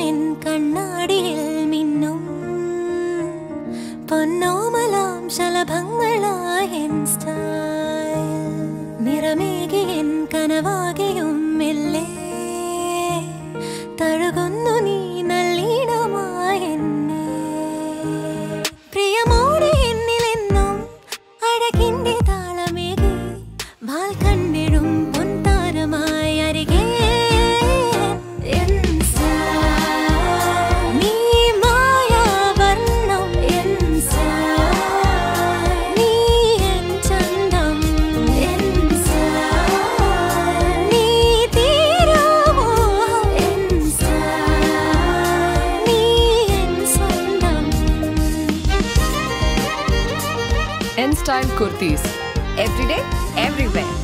N കണ്ണാടിയിൽ മിന്നും പൊന്നോമലാം ശലഭങ്ങളായ N style നിറമേകി N കനവാകെയും മെല്ലെ തഴുകുന്നു നീ നല്ലീണമായ എന്നെ പ്രിയമോടെ എന്നിലെന്നും അഴകിന്റെ താളമേകി വാൽ കണ്ടിടും പൊൻതാരമായി അരികെ N Style kurtis. Every day, everywhere.